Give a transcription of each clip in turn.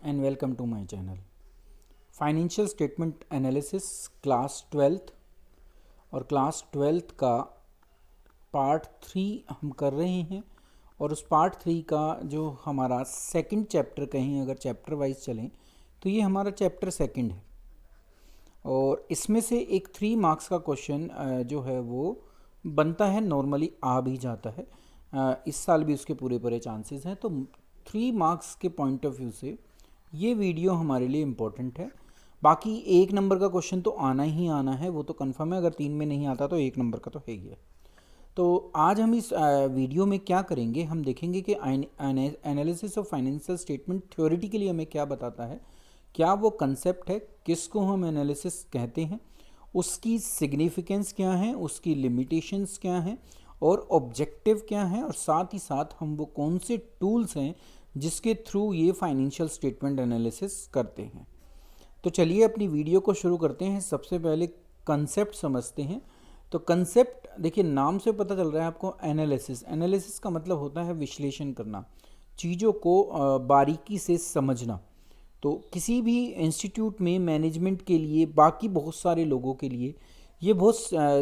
and welcome to my channel. Financial statement analysis class 12th और class 12th का part 3 हम कर रहे हैं और उस पार्ट 3 का जो हमारा सेकंड चैप्टर कहें, अगर चैप्टर वाइज चलें तो ये हमारा चैप्टर सेकंड है और इसमें से एक 3 मार्क्स का क्वेश्चन जो है वो बनता है, नॉर्मली आ भी जाता है। इस साल भी उसके पूरे चांसेस हैं, तो 3 मार्क्स के पॉइंट ऑफ व्यू से ये वीडियो हमारे लिए इम्पोर्टेंट है। बाकी 1 नंबर का क्वेश्चन तो आना ही आना है, वो तो कंफर्म है। अगर 3 में नहीं आता तो 1 नंबर का तो है ही है। तो आज हम इस वीडियो में क्या करेंगे, हम देखेंगे कि analysis of financial statement theoretically हमें क्या बताता है, क्या वो कंसेप्ट है, किसको हम एनालिसिस कहते हैं, उसकी सिग्निफिकेंस क्या है, उसकी लिमिटेशंस क्या हैं और ऑब्जेक्टिव क्या है, और साथ ही साथ हम वो कौन से टूल्स हैं जिसके थ्रू ये फाइनेंशियल स्टेटमेंट एनालिसिस करते हैं। तो चलिए अपनी वीडियो को शुरू करते हैं। सबसे पहले कंसेप्ट समझते हैं। तो कंसेप्ट देखिए, नाम से पता चल रहा है आपको एनालिसिस। एनालिसिस का मतलब होता है विश्लेषण करना, चीज़ों को बारीकी से समझना। तो किसी भी इंस्टीट्यूट में मैनेजमेंट के लिए, बाकी बहुत सारे लोगों के लिए ये बहुत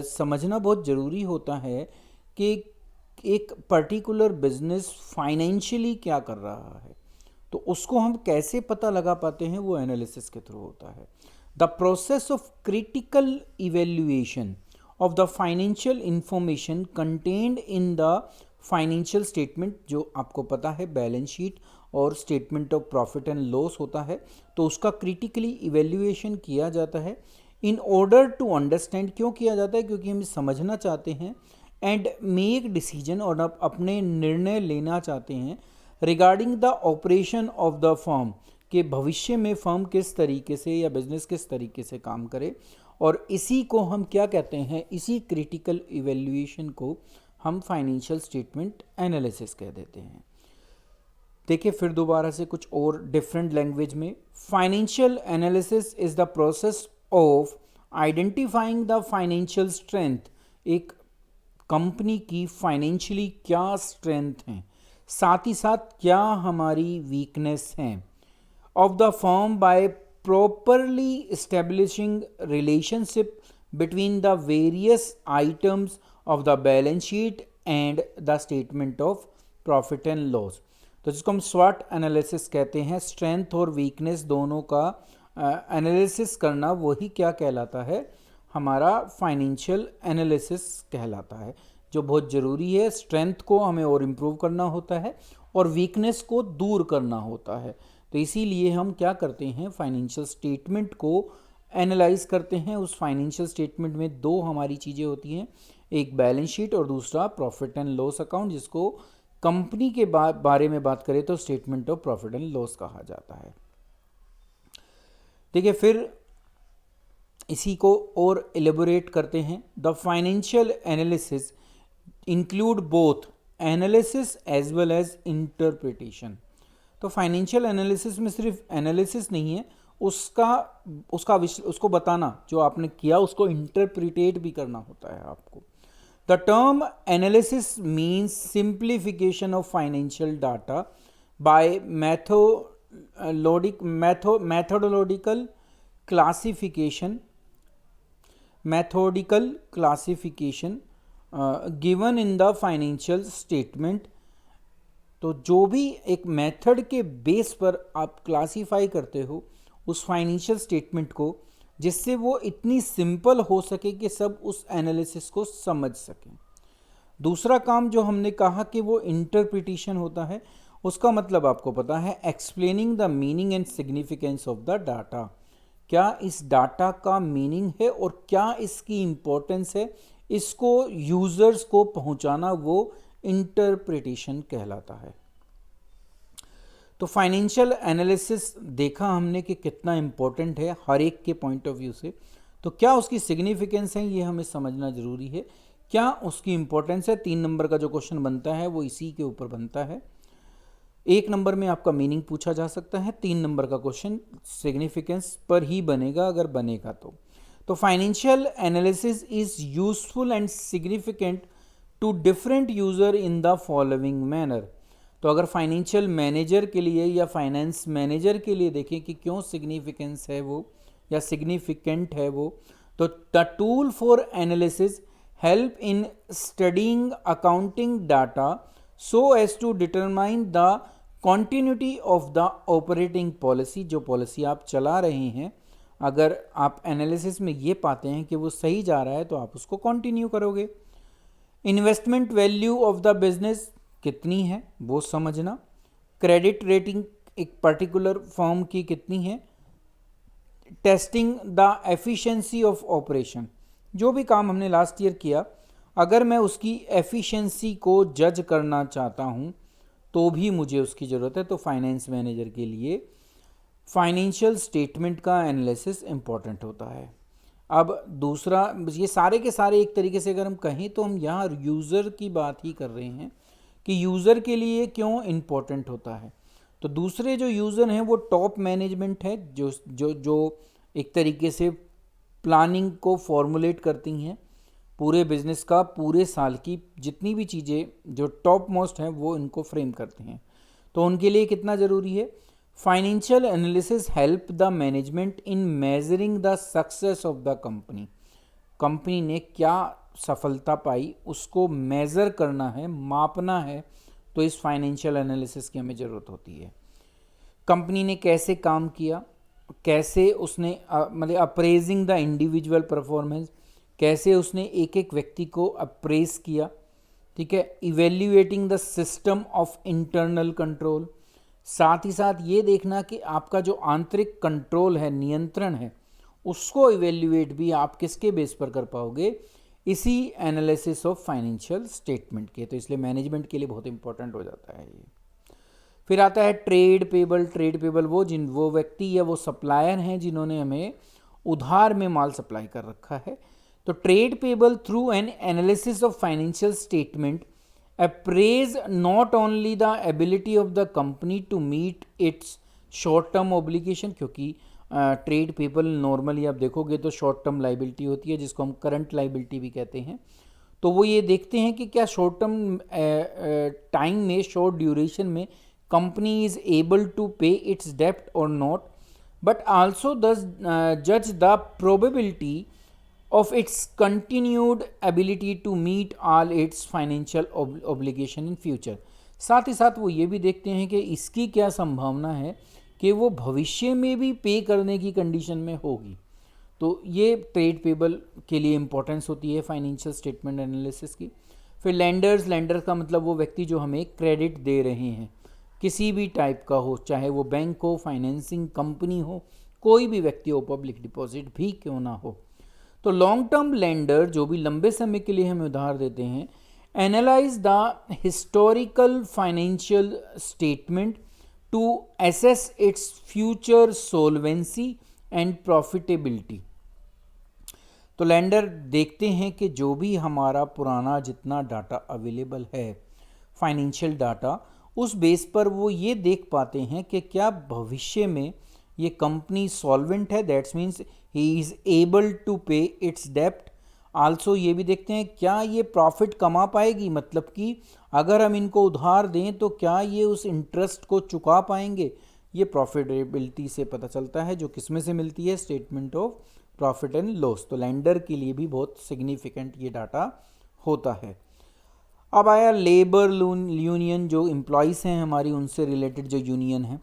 समझना बहुत ज़रूरी होता है कि एक पर्टिकुलर बिजनेस फाइनेंशियली क्या कर रहा है। तो उसको हम कैसे पता लगा पाते हैं, वो एनालिसिस के थ्रू होता है। The process of critical evaluation of the financial information contained in the financial statement, जो आपको पता है बैलेंस शीट और statement of profit and loss होता है, तो उसका क्रिटिकली इवेल्युएशन किया जाता है इन ऑर्डर टू अंडरस्टैंड। क्यों किया जाता है? क्योंकि हम समझना चाहते हैं एंड मेक डिसीजन, और अपने निर्णय लेना चाहते हैं regarding the operation of the firm, कि भविष्य में फर्म किस तरीके से या बिजनेस किस तरीके से काम करे। और इसी को हम क्या कहते हैं, इसी क्रिटिकल इवेल्युएशन को हम फाइनेंशियल स्टेटमेंट एनालिसिस कह देते हैं। देखिए फिर दोबारा से कुछ और डिफरेंट लैंग्वेज में, financial analysis is the process of identifying the financial strength, एक कंपनी की फाइनेंशियली क्या स्ट्रेंथ है, साथ ही साथ क्या हमारी वीकनेस हैं, of the firm bye properly establishing relationship between the various items of the balance sheet and the statement of profit and loss। तो जिसको हम स्वॉट एनालिसिस कहते हैं, स्ट्रेंथ और वीकनेस दोनों का एनालिसिस करना, वही क्या कहलाता है, हमारा फाइनेंशियल एनालिसिस कहलाता है, जो बहुत ज़रूरी है। स्ट्रेंथ को हमें और इम्प्रूव करना होता है और वीकनेस को दूर करना होता है। तो इसीलिए हम क्या करते हैं, फाइनेंशियल स्टेटमेंट को एनालाइज करते हैं। उस फाइनेंशियल स्टेटमेंट में 2 हमारी चीज़ें होती हैं, एक बैलेंस शीट और दूसरा प्रॉफिट एंड लॉस अकाउंट, जिसको कंपनी के बारे में बात करें तो statement of profit and loss कहा जाता है। देखिए फिर इसी को और एलेबोरेट करते हैं। The financial analysis include both analysis as well as interpretation. तो फाइनेंशियल एनालिसिस में सिर्फ एनालिसिस नहीं है, उसको बताना, जो आपने किया उसको इंटरप्रिटेट भी करना होता है आपको। The term analysis means simplification of financial data by methodological classification given in the financial statement. तो जो भी एक मेथड के बेस पर आप क्लासीफाई करते हो उस फाइनेंशियल स्टेटमेंट को, जिससे वो इतनी सिंपल हो सके कि सब उस एनालिसिस को समझ सकें। दूसरा काम जो हमने कहा कि वो इंटरप्रिटेशन होता है, उसका मतलब आपको पता है, explaining the meaning and significance of the data. क्या इस डाटा का मीनिंग है और क्या इसकी इम्पोर्टेंस है, इसको यूजर्स को पहुंचाना, वो इंटरप्रिटेशन कहलाता है। तो फाइनेंशियल एनालिसिस देखा हमने कि कितना इंपॉर्टेंट है हर एक के पॉइंट ऑफ व्यू से। तो क्या उसकी सिग्निफिकेंस है, ये हमें समझना जरूरी है। क्या उसकी इंपॉर्टेंस है, 3 नंबर का जो क्वेश्चन बनता है वो इसी के ऊपर बनता है। 1 नंबर में आपका मीनिंग पूछा जा सकता है, 3 नंबर का क्वेश्चन सिग्निफिकेंस पर ही बनेगा, अगर बनेगा तो financial analysis is useful and significant to different user in the following manner। तो अगर फाइनेंशियल मैनेजर के लिए या फाइनेंस मैनेजर के लिए देखें कि क्यों सिग्निफिकेंस है वो या सिग्निफिकेंट है वो, तो the tool for analysis help in studying accounting data so as to determine the continuity of the operating policy. जो पॉलिसी आप चला रहे हैं, अगर आप एनालिसिस में ये पाते हैं कि वो सही जा रहा है तो आप उसको कंटिन्यू करोगे। Investment value of the business कितनी है वो समझना। क्रेडिट रेटिंग एक पर्टिकुलर फर्म की कितनी है। Testing the efficiency of operation, जो भी काम हमने लास्ट ईयर किया अगर मैं उसकी एफिशिएंसी को जज करना चाहता हूँ तो भी मुझे उसकी ज़रूरत है। तो फाइनेंस मैनेजर के लिए फाइनेंशियल स्टेटमेंट का एनालिसिस इम्पॉर्टेंट होता है। अब दूसरा, ये सारे के सारे एक तरीके से अगर हम कहें तो हम यहाँ यूज़र की बात ही कर रहे हैं कि यूज़र के लिए क्यों इम्पोर्टेंट होता है। तो दूसरे जो यूज़र हैं वो टॉप मैनेजमेंट है, जो जो जो एक तरीके से प्लानिंग को फॉर्मुलेट करती हैं पूरे बिजनेस का, पूरे साल की जितनी भी चीज़ें जो टॉप मोस्ट हैं वो इनको फ्रेम करते हैं। तो उनके लिए कितना ज़रूरी है। Financial analysis help the management in measuring the success of the company. Company ने क्या सफलता पाई उसको मेज़र करना है, मापना है, तो इस फाइनेंशियल एनालिसिस की हमें ज़रूरत होती है। कंपनी ने कैसे काम किया, कैसे उसने मतलब अप्रेजिंग द इंडिविजुअल परफॉर्मेंस, कैसे उसने एक एक व्यक्ति को अप्रेज किया, ठीक है। Evaluating the system of internal control, साथ ही साथ ये देखना कि आपका जो आंतरिक कंट्रोल है, नियंत्रण है, उसको इवेल्युएट भी आप किसके बेस पर कर पाओगे, इसी एनालिसिस ऑफ फाइनेंशियल स्टेटमेंट के। तो इसलिए मैनेजमेंट के लिए बहुत इंपॉर्टेंट हो जाता है ये। फिर आता है ट्रेड पेबल। ट्रेड पेबल वो व्यक्ति या वो सप्लायर हैं जिन्होंने हमें उधार में माल सप्लाई कर रखा है। तो trade payable through an analysis of financial statement appraise not only the ability of the company to meet its short term obligation, क्योंकि ट्रेड पेबल नॉर्मली आप देखोगे तो शॉर्ट टर्म लाइबिलिटी होती है जिसको हम करंट लाइबिलिटी भी कहते हैं। तो वो ये देखते हैं कि क्या शॉर्ट टर्म टाइम में, शॉर्ट ड्यूरेशन में company is able to pay its डेप्ट और नॉट, बट आल्सो जज the probability of its continued ability to meet all its financial obligation in future। साथ ही साथ वो ये भी देखते हैं कि इसकी क्या संभावना है कि वो भविष्य में भी पे करने की कंडीशन में होगी। तो ये ट्रेड पेबल के लिए इंपॉर्टेंस होती है फाइनेंशियल स्टेटमेंट एनालिसिस की। फिर लैंडर का मतलब वो व्यक्ति जो हमें क्रेडिट दे रहे हैं, किसी भी टाइप का हो, चाहे वो बैंक हो, फाइनेंसिंग कंपनी हो, कोई भी व्यक्ति हो, पब्लिक डिपॉजिट भी क्यों ना हो। तो लॉन्ग टर्म लेंडर जो भी लंबे समय के लिए हमें उधार देते हैं, analyse the historical financial statement to assess its future solvency and profitability. तो लेंडर देखते हैं कि जो भी हमारा पुराना जितना डाटा अवेलेबल है, फाइनेंशियल डाटा, उस बेस पर वो ये देख पाते हैं कि क्या भविष्य में ये कंपनी सॉल्वेंट है, that's means he is able to pay its डेप्ट। आल्सो ये भी देखते हैं क्या ये प्रॉफिट कमा पाएगी, मतलब कि अगर हम इनको उधार दें तो क्या ये उस इंटरेस्ट को चुका पाएंगे। ये प्रॉफिटेबिलिटी से पता चलता है, जो किस में से मिलती है, statement of profit and loss. तो लेंडर के लिए भी बहुत सिग्निफिकेंट ये डाटा होता है। अब आया लेबर यूनियन, जो एम्प्लॉयज़ हैं हमारी, उनसे रिलेटेड जो यूनियन है।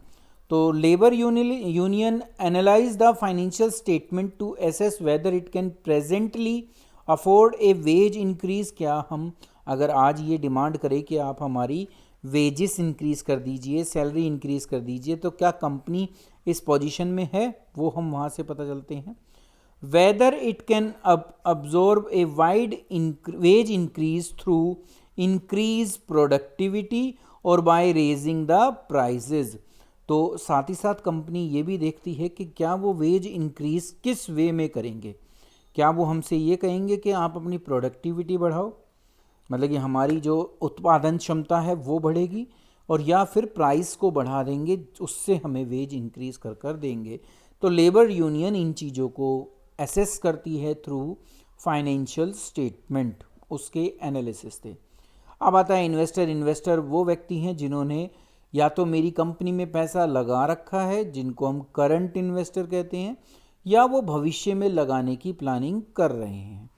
तो labour union analyse the financial statement to assess whether it can presently afford a wage increase. क्या हम अगर आज ये डिमांड करें कि आप हमारी वेजेस इंक्रीज़ कर दीजिए, सैलरी इंक्रीज़ कर दीजिए, तो क्या कंपनी इस पोजीशन में है, वो हम वहाँ से पता चलते हैं। Whether it can absorb a wide wage increase through increase productivity or by raising the prices. तो साथ ही साथ कंपनी ये भी देखती है कि क्या वो वेज इंक्रीज किस वे में करेंगे। क्या वो हमसे ये कहेंगे कि आप अपनी प्रोडक्टिविटी बढ़ाओ, मतलब कि हमारी जो उत्पादन क्षमता है वो बढ़ेगी, और या फिर प्राइस को बढ़ा देंगे, उससे हमें वेज इंक्रीज कर कर देंगे। तो लेबर यूनियन इन चीज़ों को एसेस करती है थ्रू फाइनेंशियल स्टेटमेंट, उसके एनालिसिस से। अब आता है इन्वेस्टर। इन्वेस्टर वो व्यक्ति हैं जिन्होंने या तो मेरी कंपनी में पैसा लगा रखा है, जिनको हम करंट इन्वेस्टर कहते हैं, या वो भविष्य में लगाने की प्लानिंग कर रहे हैं।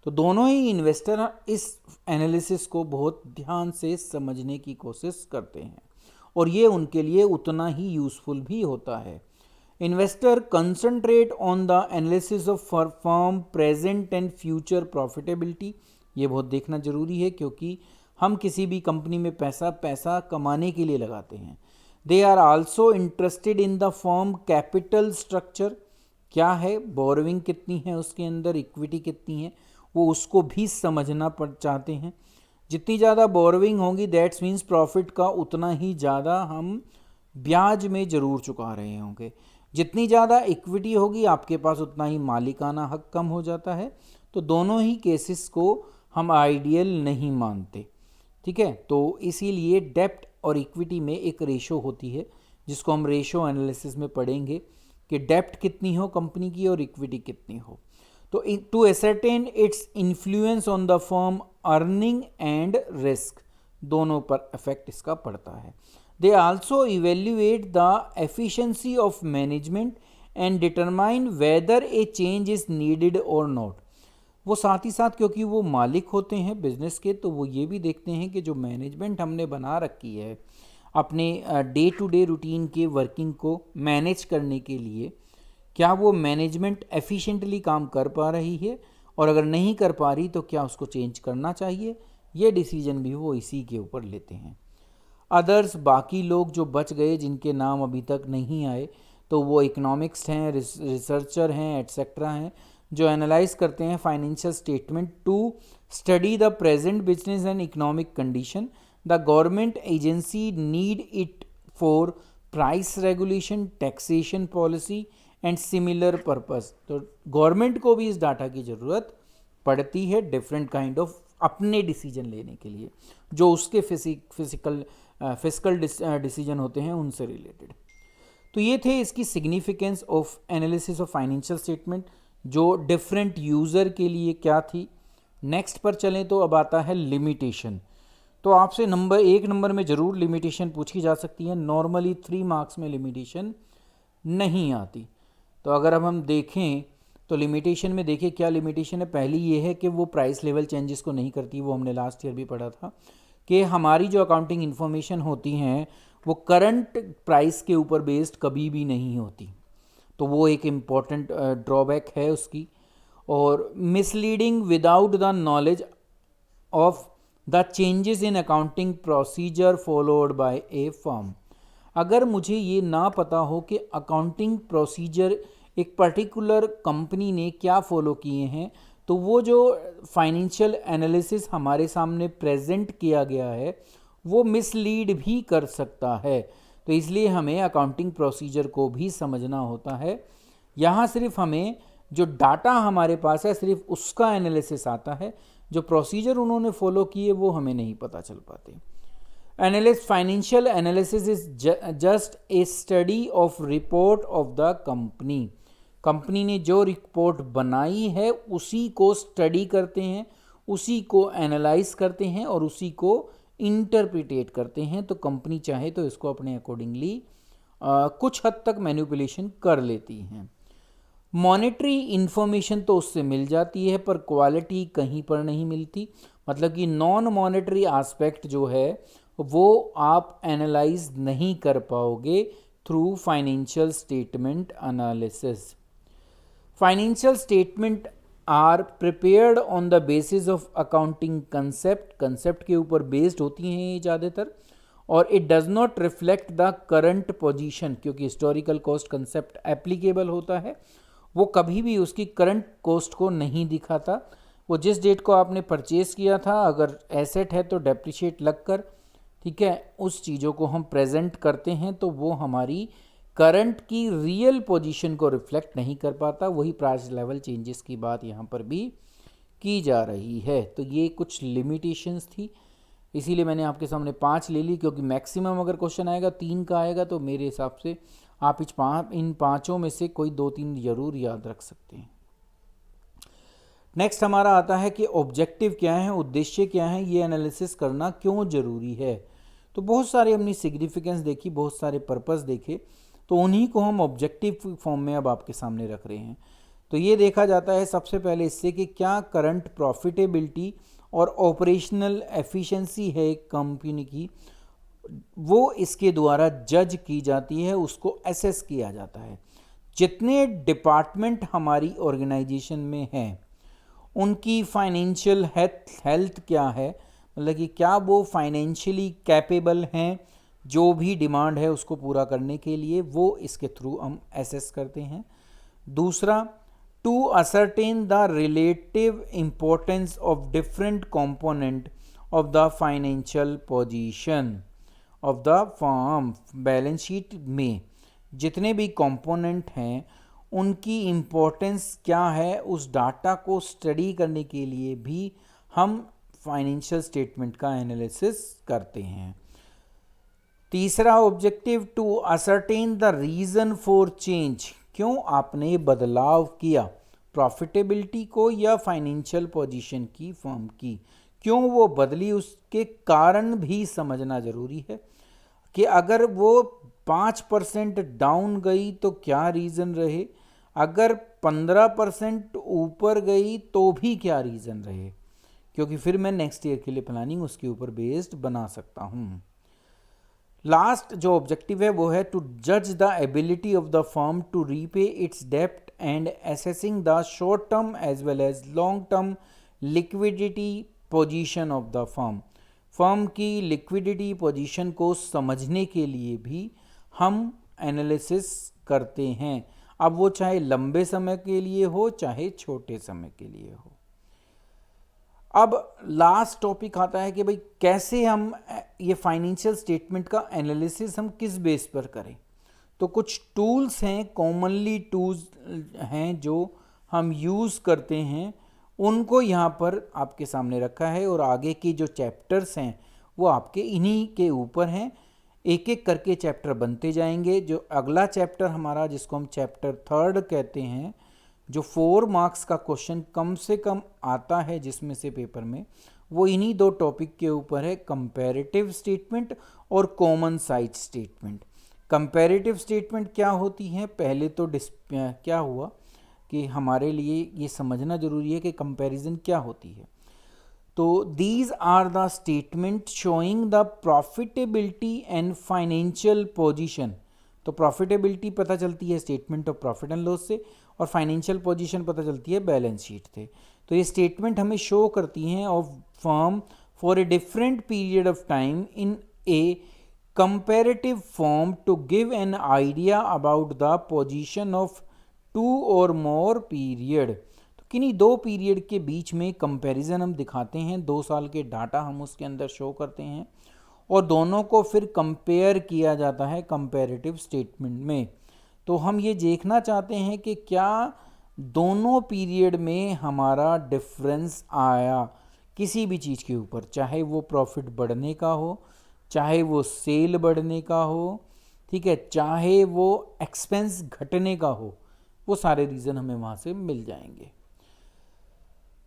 तो दोनों ही इन्वेस्टर इस एनालिसिस को बहुत ध्यान से समझने की कोशिश करते हैं और ये उनके लिए उतना ही यूज़फुल भी होता है। Investor concentrate on the analysis of firm present and future profitability. ये बहुत देखना जरूरी है क्योंकि हम किसी भी कंपनी में पैसा कमाने के लिए लगाते हैं। They are also interested in the firm capital structure, क्या है, बोरोइंग कितनी है उसके अंदर, इक्विटी कितनी है, वो उसको भी समझना पड़ चाहते हैं। जितनी ज़्यादा बोरोइंग होगी दैट्स मीन्स प्रॉफिट का उतना ही ज़्यादा हम ब्याज में ज़रूर चुका रहे होंगे। जितनी ज़्यादा इक्विटी होगी आपके पास उतना ही मालिकाना हक कम हो जाता है। तो दोनों ही केसेस को हम आइडियल नहीं मानते, ठीक है। तो इसीलिए डेप्ट और इक्विटी में एक रेशो होती है जिसको हम रेशो एनालिसिस में पढ़ेंगे कि डेप्ट कितनी हो कंपनी की और इक्विटी कितनी हो। तो to ascertain its influence on the firm earning and risk, दोनों पर इफेक्ट इसका पड़ता है। They also evaluate the efficiency of management and determine whether a change is needed or not. वो साथ ही साथ क्योंकि वो मालिक होते हैं बिजनेस के, तो वो ये भी देखते हैं कि जो मैनेजमेंट हमने बना रखी है अपने डे टू डे रूटीन के वर्किंग को मैनेज करने के लिए, क्या वो मैनेजमेंट एफिशिएंटली काम कर पा रही है, और अगर नहीं कर पा रही तो क्या उसको चेंज करना चाहिए। ये डिसीजन भी वो इसी के ऊपर लेते हैं। अदर्स, बाकी लोग जो बच गए जिनके नाम अभी तक नहीं आए, तो वो इकोनॉमिक्स हैं, रिसर्चर हैं, एटसेट्रा हैं, जो एनालाइज करते हैं financial statement to study the present business and economic condition. The government agency need it for price regulation, taxation policy and similar purpose. तो गवर्नमेंट को भी इस डाटा की ज़रूरत पड़ती है डिफरेंट काइंड ऑफ अपने डिसीजन लेने के लिए, जो उसके फिजिकल डिसीजन होते हैं उनसे रिलेटेड। तो ये थे इसकी significance of analysis of financial statement, जो डिफरेंट यूज़र के लिए क्या थी। नेक्स्ट पर चलें तो अब आता है लिमिटेशन। तो आपसे एक नंबर में ज़रूर लिमिटेशन पूछी जा सकती है। नॉर्मली 3 मार्क्स में लिमिटेशन नहीं आती। तो अगर अब हम देखें तो लिमिटेशन में देखिए क्या लिमिटेशन है। पहली ये है कि वो प्राइस लेवल चेंजेस को नहीं करती, वो हमने लास्ट ईयर भी पढ़ा था कि हमारी जो अकाउंटिंग इन्फॉर्मेशन होती हैं वो करंट प्राइस के ऊपर बेस्ड कभी भी नहीं होती। तो वो एक इम्पॉर्टेंट ड्रॉबैक है उसकी। और misleading without the knowledge of the changes in accounting procedure followed by A firm. अगर मुझे ये ना पता हो कि अकाउंटिंग प्रोसीजर एक पर्टिकुलर कंपनी ने क्या फॉलो किए हैं, तो वो जो फाइनेंशियल एनालिसिस हमारे सामने प्रेजेंट किया गया है वो मिसलीड भी कर सकता है। तो इसलिए हमें अकाउंटिंग प्रोसीजर को भी समझना होता है। यहाँ सिर्फ हमें जो डाटा हमारे पास है सिर्फ उसका एनालिसिस आता है, जो प्रोसीजर उन्होंने फॉलो किए वो हमें नहीं पता चल पाते। Financial analysis is just a study of report of the company. Company ने जो रिपोर्ट बनाई है उसी को स्टडी करते हैं, उसी को एनालाइज करते हैं और उसी को इंटरप्रिटेट करते हैं। तो कंपनी चाहे तो इसको अपने अकॉर्डिंगली कुछ हद तक मैनिपुलेशन कर लेती हैं। मॉनेटरी इन्फॉर्मेशन तो उससे मिल जाती है पर क्वालिटी कहीं पर नहीं मिलती। मतलब कि नॉन मॉनेटरी एस्पेक्ट जो है वो आप एनालाइज नहीं कर पाओगे through financial statement analysis. Financial statement are prepared on the basis of accounting concept के ऊपर बेस्ड होती हैं ये ज़्यादातर। और it does not reflect the current position, क्योंकि हिस्टोरिकल कॉस्ट कंसेप्ट एप्लीकेबल होता है, वो कभी भी उसकी करंट कॉस्ट को नहीं दिखाता। वो जिस डेट को आपने परचेज किया था, अगर एसेट है तो डेप्रिशिएट लगकर, ठीक है, उस चीज़ों को हम प्रेजेंट करते हैं तो वो हमारी करंट की रियल पोजीशन को रिफ्लेक्ट नहीं कर पाता। वही प्राइस लेवल चेंजेस की बात यहाँ पर भी की जा रही है। तो ये कुछ लिमिटेशंस थी, इसीलिए मैंने आपके सामने 5 ले ली, क्योंकि मैक्सिमम अगर क्वेश्चन आएगा 3 का आएगा तो मेरे हिसाब से आप इन 5 में से कोई 2-3 जरूर याद रख सकते हैं। नेक्स्ट हमारा आता है कि ऑब्जेक्टिव क्या है, उद्देश्य क्या है, ये एनालिसिस करना क्यों ज़रूरी है। तो बहुत सारे हमने सिग्निफिकेंस देखी, बहुत सारे पर्पस देखे, तो उन्हीं को हम ऑब्जेक्टिव फॉर्म में अब आपके सामने रख रहे हैं। तो ये देखा जाता है सबसे पहले इससे कि क्या करंट प्रॉफिटेबिलिटी और ऑपरेशनल एफिशिएंसी है एक कंपनी की, वो इसके द्वारा जज की जाती है, उसको एसेस किया जाता है। जितने डिपार्टमेंट हमारी ऑर्गेनाइजेशन में हैं उनकी फाइनेंशियल हेल्थ क्या है, मतलब कि क्या वो फाइनेंशियली कैपेबल हैं जो भी डिमांड है उसको पूरा करने के लिए, वो इसके थ्रू हम एसेस करते हैं। दूसरा, to ascertain the relative importance of different component of the financial position of the firm. Balance sheet में जितने भी कंपोनेंट हैं उनकी इम्पोर्टेंस क्या है, उस डाटा को स्टडी करने के लिए भी हम फाइनेंशियल स्टेटमेंट का एनालिसिस करते हैं। तीसरा objective, to ascertain the reason for change. क्यों आपने बदलाव किया प्रॉफिटेबिलिटी को या फाइनेंशियल पोजीशन की फर्म की, क्यों वो बदली, उसके कारण भी समझना ज़रूरी है कि अगर वो 5% डाउन गई तो क्या रीज़न रहे, अगर 15% ऊपर गई तो भी क्या रीज़न रहे, क्योंकि फिर मैं नेक्स्ट ईयर के लिए प्लानिंग उसके ऊपर बेस्ड बना सकता हूँ। लास्ट जो ऑब्जेक्टिव है वो है टू जज the ability of the firm to repay it's dept and assessing the short term as well as long term liquidity position of the firm. Firm की लिक्विडिटी पोजीशन को समझने के लिए भी हम एनालिसिस करते हैं, अब वो चाहे लंबे समय के लिए हो चाहे छोटे समय के लिए हो। अब लास्ट टॉपिक आता है कि भाई कैसे हम ये फाइनेंशियल स्टेटमेंट का एनालिसिस हम किस बेस पर करें। तो कुछ टूल्स हैं, कॉमनली टूल्स हैं जो हम यूज़ करते हैं, उनको यहाँ पर आपके सामने रखा है और आगे के जो चैप्टर्स हैं वो आपके इन्हीं के ऊपर हैं। एक एक करके चैप्टर बनते जाएंगे। जो अगला चैप्टर हमारा, जिसको हम चैप्टर 3 कहते हैं, जो 4 मार्क्स का क्वेश्चन कम से कम आता है जिसमें से पेपर में, वो इन्हीं 2 टॉपिक के ऊपर है, कंपैरेटिव स्टेटमेंट और common size statement. Comparative statement क्या होती है, पहले तो क्या हुआ कि हमारे लिए ये समझना ज़रूरी है कि कंपैरिजन क्या होती है। तो these are the statement showing the profitability and financial position. तो प्रॉफिटेबिलिटी पता चलती है statement of profit and loss से, और फाइनेंशियल पोजीशन पता चलती है बैलेंस शीट से। तो ये स्टेटमेंट हमें शो करती हैं of firm for a different period of time in a comparative form to give an idea about the position of 2 or more period. तो किन्हीं 2 पीरियड के बीच में कंपैरिजन हम दिखाते हैं, 2 साल के डाटा हम उसके अंदर शो करते हैं और दोनों को फिर कंपेयर किया जाता है कंपैरेटिव स्टेटमेंट में। तो हम ये देखना चाहते हैं कि क्या दोनों पीरियड में हमारा डिफरेंस आया किसी भी चीज़ के ऊपर, चाहे वो प्रॉफिट बढ़ने का हो, चाहे वो सेल बढ़ने का हो, ठीक है, चाहे वो एक्सपेंस घटने का हो, वो सारे रीज़न हमें वहाँ से मिल जाएंगे।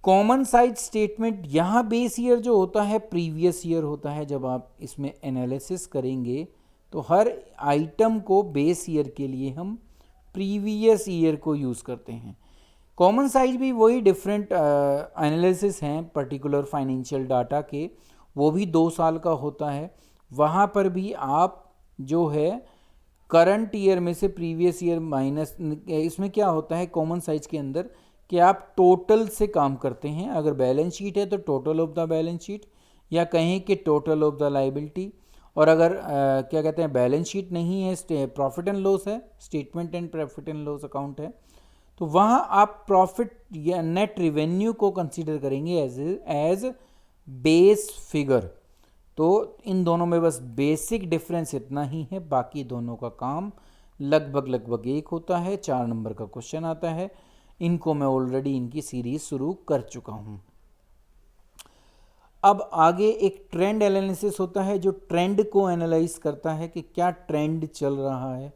कॉमन साइज स्टेटमेंट, यहाँ बेस ईयर जो होता है प्रीवियस ईयर होता है। जब आप इसमें एनालिसिस करेंगे तो हर आइटम को बेस ईयर के लिए हम प्रीवियस ईयर को यूज़ करते हैं। कॉमन साइज भी वही डिफरेंट एनालिसिस हैं पर्टिकुलर फाइनेंशियल डाटा के, वो भी 2 साल का होता है। वहाँ पर भी आप जो है करंट ईयर में से प्रीवियस ईयर माइनस, इसमें क्या होता है कॉमन साइज के अंदर कि आप टोटल से काम करते हैं। अगर बैलेंस शीट है तो total of the balance sheet, या कहें कि टोटल ऑफ द लाइबिलिटी। और अगर क्या कहते हैं बैलेंस शीट नहीं है, प्रॉफिट एंड लॉस है, statement and profit and loss account है, तो वहाँ आप प्रॉफिट या नेट रिवेन्यू को कंसीडर करेंगे एज बेस फिगर। तो इन दोनों में बस बेसिक डिफरेंस इतना ही है, बाकी दोनों का काम लगभग एक होता है। 4 नंबर का क्वेश्चन आता है, इनको मैं ऑलरेडी इनकी सीरीज शुरू कर चुका हूँ। अब आगे एक ट्रेंड एनालिसिस होता है जो ट्रेंड को एनालाइज करता है कि क्या ट्रेंड चल रहा है।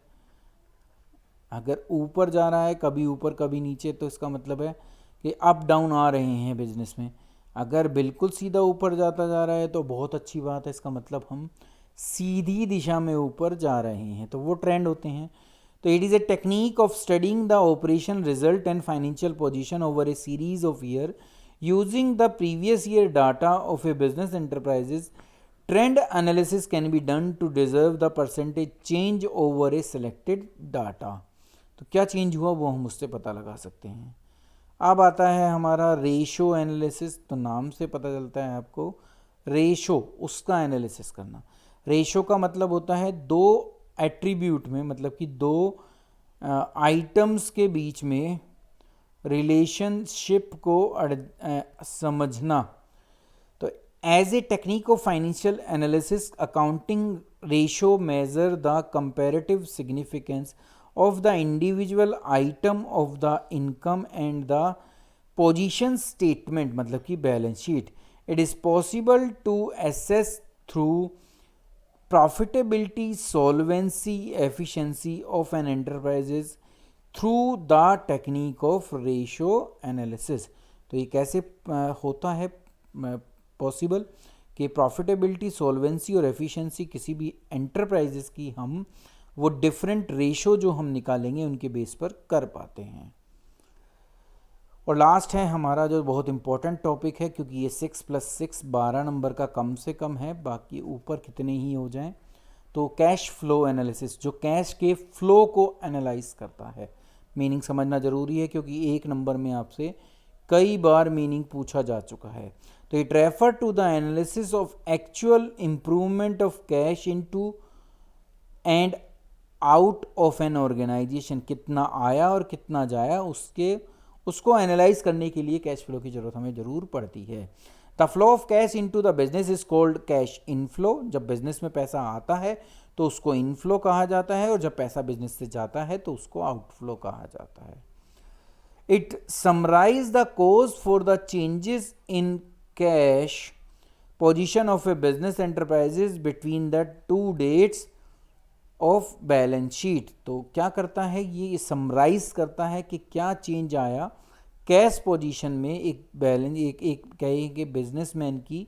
अगर ऊपर जा रहा है, कभी ऊपर कभी नीचे, तो इसका मतलब है कि अप डाउन आ रहे हैं बिजनेस में। अगर बिल्कुल सीधा ऊपर जाता जा रहा है तो बहुत अच्छी बात है, इसका मतलब हम सीधी दिशा में ऊपर जा रहे हैं, तो वो ट्रेंड होते हैं। तो it is a technique of studying the operation result and financial position over a series of year using the previous year data of a business enterprises. Trend analysis can be done to deserve the percentage change over a selected data. तो क्या change हुआ वो हम उससे पता लगा सकते हैं। अब आता है हमारा रेशो एनालिसिस। तो नाम से पता चलता है आपको, रेशो उसका एनालिसिस करना। रेशो का मतलब होता है दो एट्रीब्यूट में, मतलब कि दो आइटम्स के बीच में रिलेशनशिप को समझना। तो as a technique of financial analysis accounting ratio measure the comparative significance of the individual item of the income and the position statement, मतलब कि balance sheet. It is possible to assess through profitability, solvency, efficiency of an enterprises through the technique of ratio analysis। तो ये कैसे होता है possible कि profitability, solvency और efficiency किसी भी एंटरप्राइजेस की हम वो डिफरेंट रेशो जो हम निकालेंगे उनके बेस पर कर पाते हैं। और लास्ट है हमारा जो बहुत इंपॉर्टेंट टॉपिक है, क्योंकि ये 6 + 6 12 नंबर का कम से कम है, बाकी ऊपर कितने ही हो जाएं। तो कैश फ्लो एनालिसिस, जो कैश के फ्लो को एनालाइज करता है। मीनिंग समझना ज़रूरी है, क्योंकि एक नंबर में आपसे कई बार मीनिंग पूछा जा चुका है। तो it refer to the analysis of actual improvement of cash into and out of an organisation. कितना आया और कितना जाया उसको एनालाइज करने के लिए कैश फ्लो की ज़रूरत हमें ज़रूर पड़ती है। The flow of cash into the business is called cash inflow. जब बिजनेस में पैसा आता है तो उसको इनफ्लो कहा जाता है, और जब पैसा बिजनेस से जाता है तो उसको आउटफ्लो कहा जाता है। It summarise the cause for the changes in cash position of a business enterprises between the two dates of balance sheet. तो क्या करता है ये समराइज करता है कि क्या चेंज आया कैश पोजीशन में एक बैलेंस एक कहेंगे बिजनेसमैन की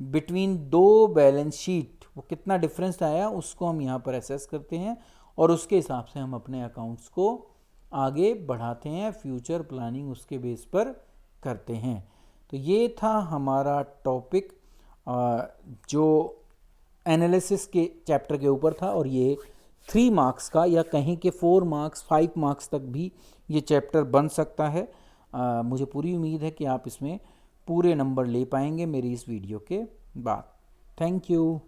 बिटवीन दो बैलेंस शीट, वो कितना डिफरेंस आया उसको हम यहाँ पर असेस करते हैं, और उसके हिसाब से हम अपने अकाउंट्स को आगे बढ़ाते हैं, फ्यूचर प्लानिंग उसके बेस पर करते हैं। तो ये था हमारा टॉपिक जो एनालिसिस के चैप्टर के ऊपर था, और ये 3 मार्क्स का या कहीं के 4 मार्क्स 5 मार्क्स तक भी ये चैप्टर बन सकता है। मुझे पूरी उम्मीद है कि आप इसमें पूरे नंबर ले पाएंगे मेरी इस वीडियो के बाद। Thank you.